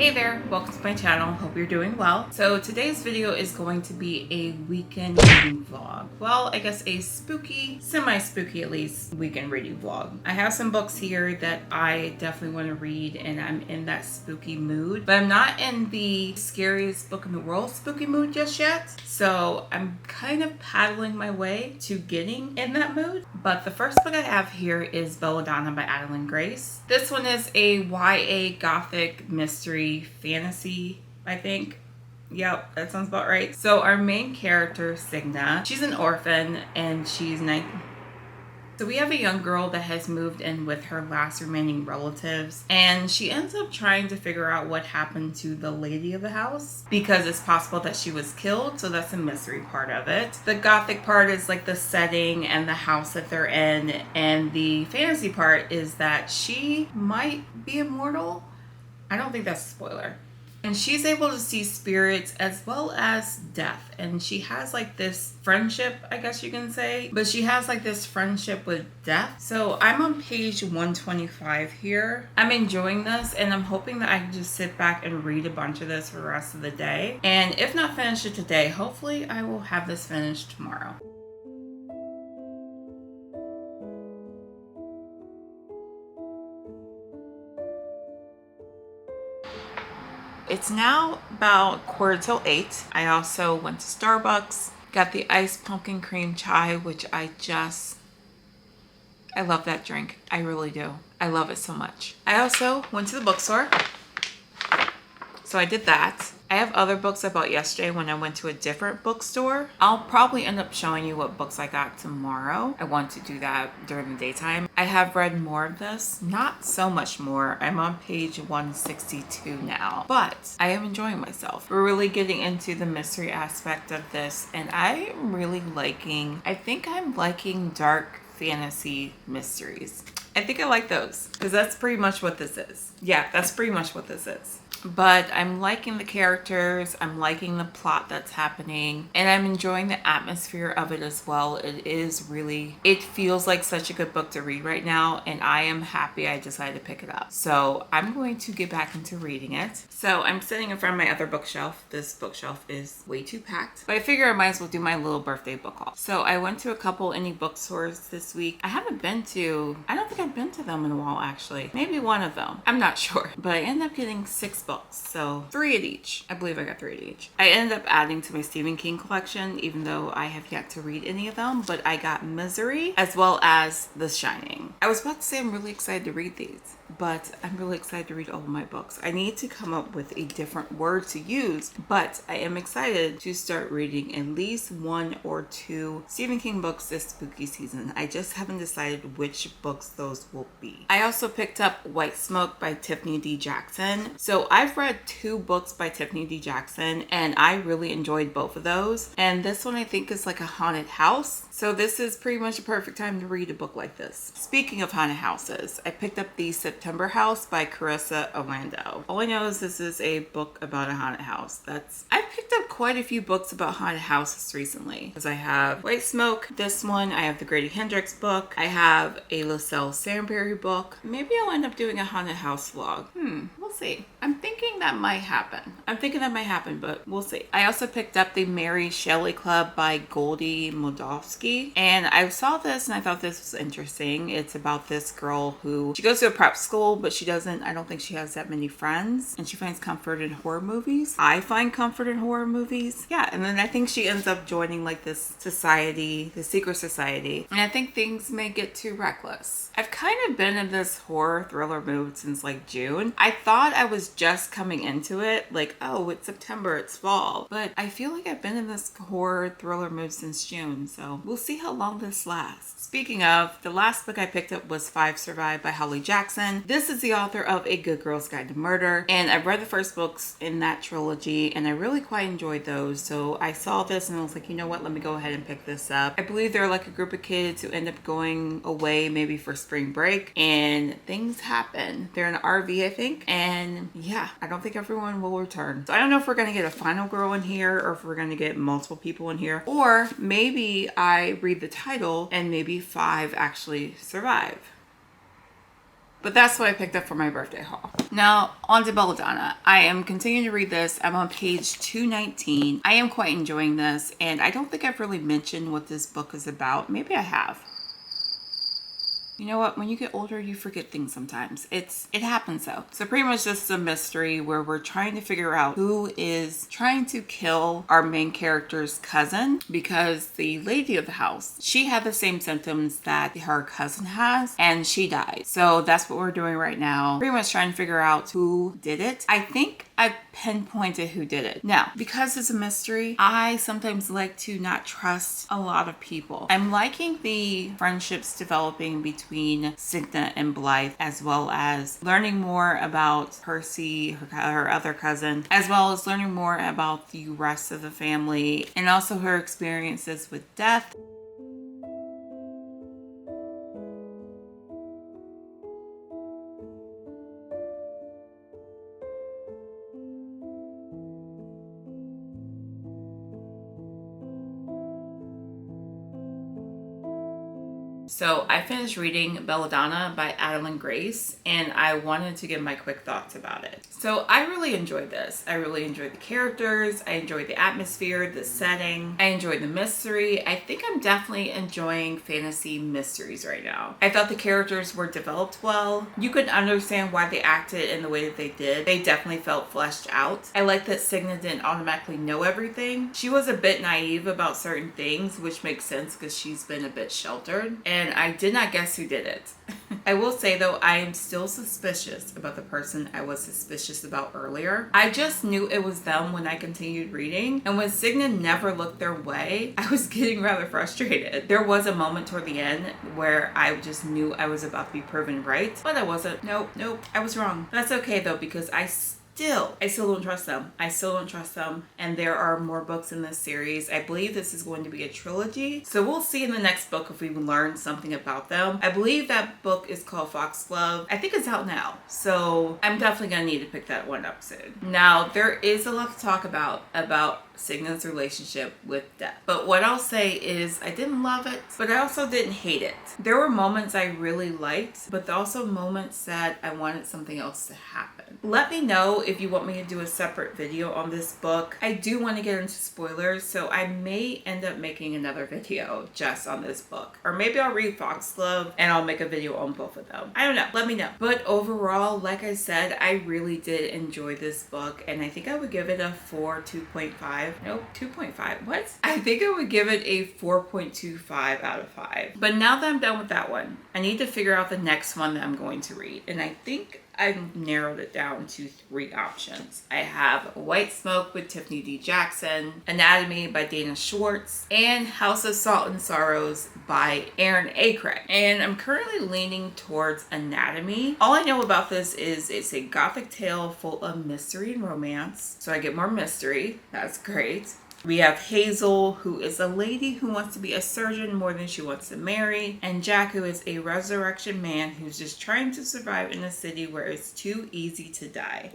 Hey there, welcome to my channel. Hope you're doing well. So today's video is going to be a weekend reading vlog. Well, I guess a spooky, semi-spooky at least, weekend reading vlog. I have some books here that I definitely want to read and I'm in that spooky mood, but I'm not in the scariest book in the world spooky mood just yet. So I'm kind of paddling my way to getting in that mood. But the first book I have here is Belladonna by Grace. This one is a YA gothic mystery fantasy, I think. Yep, that sounds about right. So our main character, Signa, she's an orphan and she's 19. So we have a young girl that has moved in with her last remaining relatives, and she ends up trying to figure out what happened to the lady of the house because it's possible that she was killed. So that's the mystery part of it. The gothic part is like the setting and the house that they're in, and the fantasy part is that she might be immortal. I don't think that's a spoiler. And she's able to see spirits as well as death. And she has like this friendship, I guess you can say. But she has like this friendship with death. So I'm on page 125 here. I'm enjoying this and I'm hoping that I can just sit back and read a bunch of this for the rest of the day. And if not finish it today, hopefully I will have this finished tomorrow. It's now about 7:45. I also went to Starbucks, got the iced pumpkin cream chai, which I love that drink. I really do. I love it so much. I also went to the bookstore. So I did that. I have other books I bought yesterday when I went to a different bookstore. I'll probably end up showing you what books I got tomorrow. I want to do that during the daytime. I have read more of this, not so much more. I'm on page 162 now, but I am enjoying myself. We're really getting into the mystery aspect of this, and I'm really I think I'm liking dark fantasy mysteries. I think I like those because that's pretty much what this is. Yeah, that's pretty much what this is. But I'm liking the characters, I'm liking the plot that's happening, and I'm enjoying the atmosphere of it as well. It feels like such a good book to read right now, and I am happy I decided to pick it up. So I'm going to get back into reading it. So I'm sitting in front of my other bookshelf. This bookshelf is way too packed, but I figure I might as well do my little birthday book haul. So I went to a couple indie bookstores this week. I don't think I've been to them in a while actually. Maybe one of them. I'm not sure. But I ended up getting 6 books. So 3 at each. I believe I got 3 at each. I ended up adding to my Stephen King collection, even though I have yet to read any of them, but I got Misery as well as The Shining. I was about to say I'm really excited to read these, but I'm really excited to read all of my books. I need to come up with a different word to use, but I am excited to start reading at least 1 or 2 Stephen King books this spooky season. I just haven't decided which books those will be. I also picked up White Smoke by Tiffany D. Jackson. So I've read 2 books by Tiffany D. Jackson and I really enjoyed both of those. And this one I think is like a haunted house. So this is pretty much a perfect time to read a book like this. Speaking of haunted houses, I picked up the September House by Carissa Orlando. All I know is this is a book about a haunted house. I've picked up quite a few books about haunted houses recently. Because I have White Smoke, this one, I have the Grady Hendrix book, I have a LaSalle Sandberry book. Maybe I'll end up doing a haunted house vlog. We'll see. I'm thinking that might happen, but we'll see. I also picked up the Mary Shelley Club by Goldie Moldovsky. And I saw this and I thought this was interesting. It's about this girl who, she goes to a prep school, but I don't think she has that many friends. And she finds comfort in horror movies. I find comfort in horror movies. Yeah, and then I think she ends up joining like this society, the secret society. And I think things may get too reckless. I've kind of been in this horror thriller mood since like June. I thought I was just coming into it, like, oh, it's September, it's fall. But I feel like I've been in this horror thriller mood since June, so we'll see how long this lasts. Speaking of, the last book I picked up was 5 Survive by Holly Jackson. This is the author of A Good Girl's Guide to Murder, and I've read the first books in that trilogy, and I really quite enjoyed those. So I saw this and I was like, you know what, let me go ahead and pick this up. I believe they're like a group of kids who end up going away maybe for spring break, and things happen. They're in an RV, I think, and yeah, I don't think everyone will return. So I don't know if we're gonna get a final girl in here or if we're gonna get multiple people in here, or maybe I read the title and maybe 5 actually survive. But that's what I picked up for my birthday haul. Now, on to Belladonna. I am continuing to read this. I'm on page 219. I am quite enjoying this, and I don't think I've really mentioned what this book is about. Maybe I have. You know what? When you get older, you forget things sometimes. It happens though. So pretty much this is a mystery where we're trying to figure out who is trying to kill our main character's cousin, because the lady of the house, she had the same symptoms that her cousin has, and she died. So that's what we're doing right now. Pretty much trying to figure out who did it. I think I pinpointed who did it. Now, because it's a mystery, I sometimes like to not trust a lot of people. I'm liking the friendships developing between Signa and Blythe, as well as learning more about Percy, her other cousin, as well as learning more about the rest of the family, and also her experiences with death. So I finished reading Belladonna by Adeline Grace, and I wanted to give my quick thoughts about it. So I really enjoyed this. I really enjoyed the characters. I enjoyed the atmosphere, the setting. I enjoyed the mystery. I think I'm definitely enjoying fantasy mysteries right now. I thought the characters were developed well. You could understand why they acted in the way that they did. They definitely felt fleshed out. I like that Signa didn't automatically know everything. She was a bit naive about certain things, which makes sense because she's been a bit sheltered. And I did not guess who did it. I will say though, I am still suspicious about the person I was suspicious about earlier. I just knew it was them when I continued reading. And when Signa never looked their way, I was getting rather frustrated. There was a moment toward the end where I just knew I was about to be proven right, but I wasn't. Nope, I was wrong. That's okay though, because I still don't trust them. I still don't trust them. And there are more books in this series. I believe this is going to be a trilogy. So we'll see in the next book if we learn something about them. I believe that book is called Foxglove. I think it's out now. So I'm definitely going to need to pick that one up soon. Now, there is a lot to talk about Signa's relationship with death. But what I'll say is I didn't love it, but I also didn't hate it. There were moments I really liked, but also moments that I wanted something else to happen. Let me know if you want me to do a separate video on this book. I do want to get into spoilers, so I may end up making another video just on this book. Or maybe I'll read Foxglove and I'll make a video on both of them. I don't know. Let me know. But overall, like I said, I really did enjoy this book, and I think I would give it a 2.5. Nope, 2.5. What? I think I would give it a 4.25 out of 5. But now that I'm done with that one, I need to figure out the next one that I'm going to read. And I think I've narrowed it down to 3 options. I have White Smoke with Tiffany D. Jackson, Anatomy by Dana Schwartz, and House of Salt and Sorrows by Aaron A. Craig. And I'm currently leaning towards Anatomy. All I know about this is it's a gothic tale full of mystery and romance. So I get more mystery. That's great. We have Hazel, who is a lady who wants to be a surgeon more than she wants to marry, and Jack, who is a resurrection man who's just trying to survive in a city where it's too easy to die.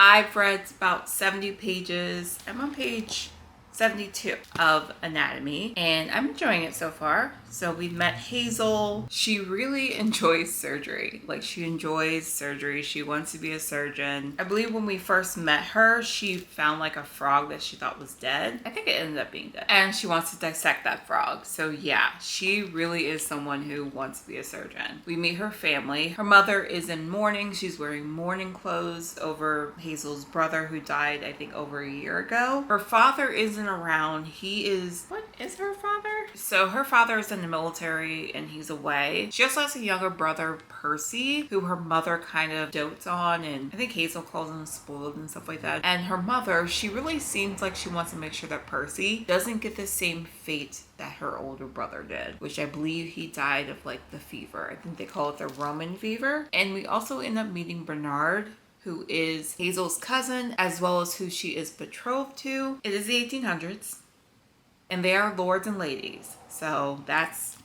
I've read about 70 pages. I'm on page 72 of Anatomy, and I'm enjoying it so far. So we've met Hazel. She really enjoys surgery. Like, she enjoys surgery. She wants to be a surgeon. I believe when we first met her, she found like a frog that she thought was dead. I think it ended up being dead. And she wants to dissect that frog. So yeah, she really is someone who wants to be a surgeon. We meet her family. Her mother is in mourning. She's wearing mourning clothes over Hazel's brother who died, I think, over a year ago. Her father isn't around. He is... What is her father? So her father is in the military and he's away. She also has a younger brother, Percy, who her mother kind of dotes on, and I think Hazel calls him spoiled and stuff like that. And her mother, she really seems like she wants to make sure that Percy doesn't get the same fate that her older brother did, which I believe he died of like the fever. I think they call it the Roman fever. And we also end up meeting Bernard, who is Hazel's cousin, as well as who she is betrothed to. It is the 1800s. And they are lords and ladies. So that's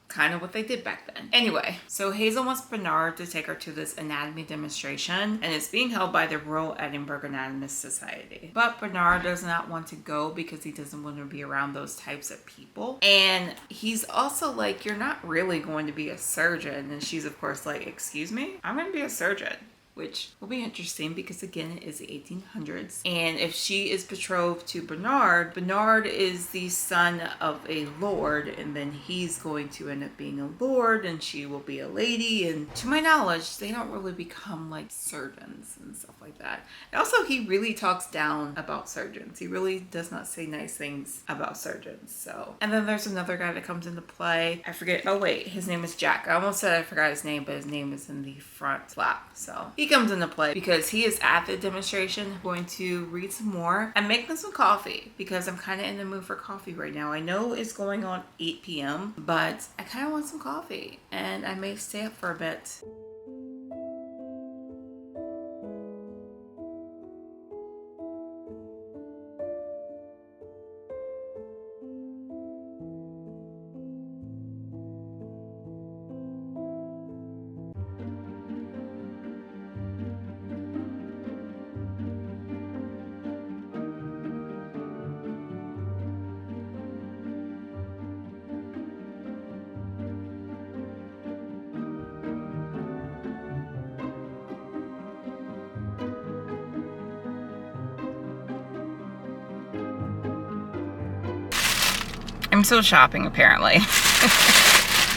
kind of what they did back then. Anyway, so Hazel wants Bernard to take her to this anatomy demonstration, and it's being held by the Royal Edinburgh Anatomist Society. But Bernard does not want to go because he doesn't want to be around those types of people. And he's also like, you're not really going to be a surgeon. And she's of course like, excuse me? I'm going to be a surgeon. Which will be interesting because again, it is the 1800s. And if she is betrothed to Bernard, Bernard is the son of a lord, and then he's going to end up being a lord and she will be a lady. And to my knowledge, they don't really become like surgeons and stuff like that. And also, he really talks down about surgeons. He really does not say nice things about surgeons. So, and then there's another guy that comes into play. I forget. Oh wait, his name is Jack. I almost said I forgot his name, but his name is in the front flap. So he comes into play because he is at the demonstration. I'm going to read some more and make them some coffee because I'm kind of in the mood for coffee right now. I know it's going on 8 p.m., but I kind of want some coffee and I may stay up for a bit. I'm still shopping apparently.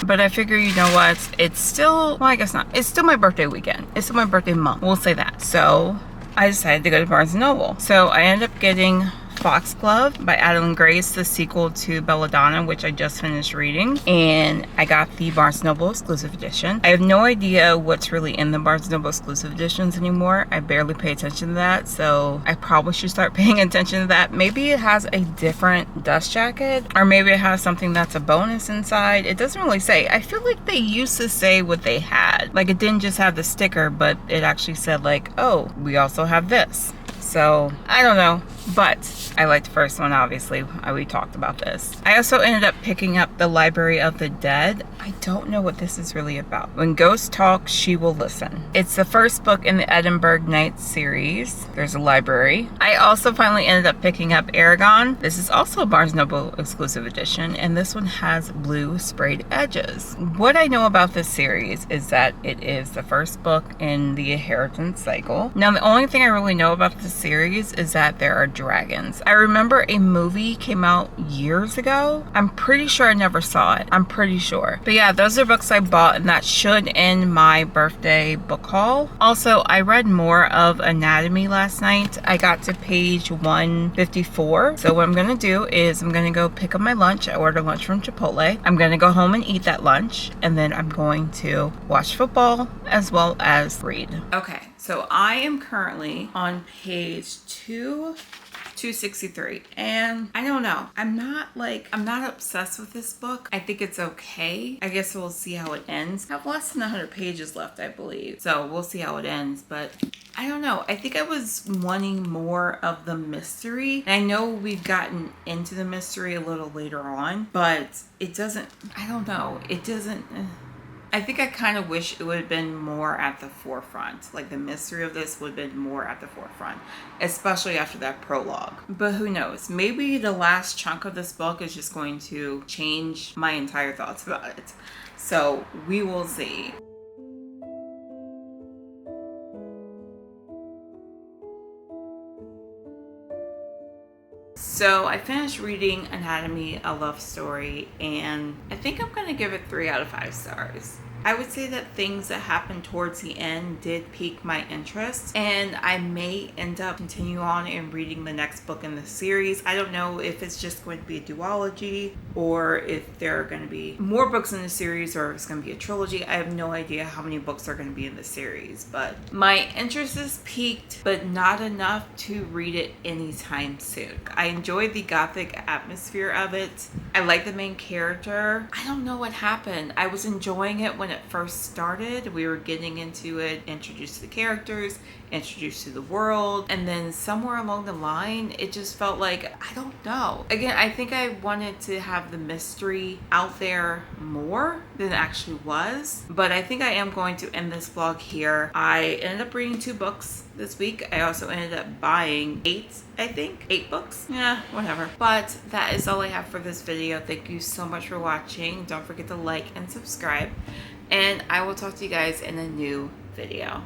But I figure, you know what? It's still, well, I guess not. It's still my birthday weekend. It's still my birthday month. We'll say that. So I decided to go to Barnes & Noble. So I ended up getting Foxglove by Adeline Grace, the sequel to Belladonna, which I just finished reading, and I got the Barnes & Noble exclusive edition. I have no idea what's really in the Barnes & Noble exclusive editions anymore. I barely pay attention to that, so I probably should start paying attention to that. Maybe it has a different dust jacket, or maybe it has something that's a bonus inside. It doesn't really say. I feel like they used to say what they had. Like, it didn't just have the sticker, but it actually said like, oh, we also have this. So I don't know, but I liked the first one, obviously. We talked about this. I also ended up picking up The Library of the Dead. I don't know what this is really about. When ghosts talk, she will listen. It's the first book in the Edinburgh Nights series. There's a library. I also finally ended up picking up Aragon. This is also a Barnes & Noble exclusive edition, and this one has blue sprayed edges. What I know about this series is that it is the first book in the inheritance cycle. Now, the only thing I really know about this series is that there are dragons. I remember a movie came out years ago. I'm pretty sure I never saw it. I'm pretty sure. But yeah, those are books I bought, and that should end my birthday book haul. Also, I read more of Anatomy last night. I got to page 154. So what I'm gonna do is I'm gonna go pick up my lunch. I ordered lunch from Chipotle. I'm gonna go home and eat that lunch, and then I'm going to watch football as well as read. Okay, so I am currently on page 263, and I don't know. I'm not obsessed with this book. I think it's okay. I guess we'll see how it ends. I have less than 100 pages left, I believe. So we'll see how it ends, but I don't know. I think I was wanting more of the mystery. And I know we've gotten into the mystery a little later on, but it doesn't, I don't know. It doesn't, I think I kind of wish it would have been more at the forefront. Like, the mystery of this would have been more at the forefront, especially after that prologue. But who knows? Maybe the last chunk of this book is just going to change my entire thoughts about it. So we will see. So I finished reading Anatomy, A Love Story, and I think I'm going to give it 3 out of 5 stars. I would say that things that happened towards the end did pique my interest, and I may end up continue on and reading the next book in the series. I don't know if it's just going to be a duology or if there are going to be more books in the series, or if it's going to be a trilogy. I have no idea how many books are going to be in the series, but my interest is piqued, but not enough to read it anytime soon. I enjoyed the gothic atmosphere of it. I like the main character. I don't know what happened. I was enjoying it when when it first started. We were getting into it, introduced to the characters, introduced to the world, and then somewhere along the line, it just felt like, I don't know. Again, I think I wanted to have the mystery out there more than it actually was, but I think I am going to end this vlog here. I ended up reading 2 books this week. I also ended up buying 8 books. Yeah, whatever. But that is all I have for this video. Thank you so much for watching. Don't forget to like and subscribe, and I will talk to you guys in a new video.